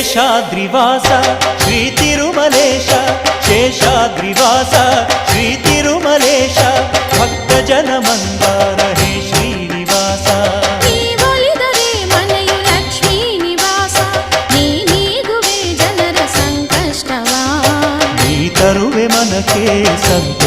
శేషాద్రివాస శ్రీ తిరుమలేశ శేషాద్రివాస శ్రీ తిరుమలేశ భక్తజన మందార హే శ్రీనివాస తరువే మనకే సంత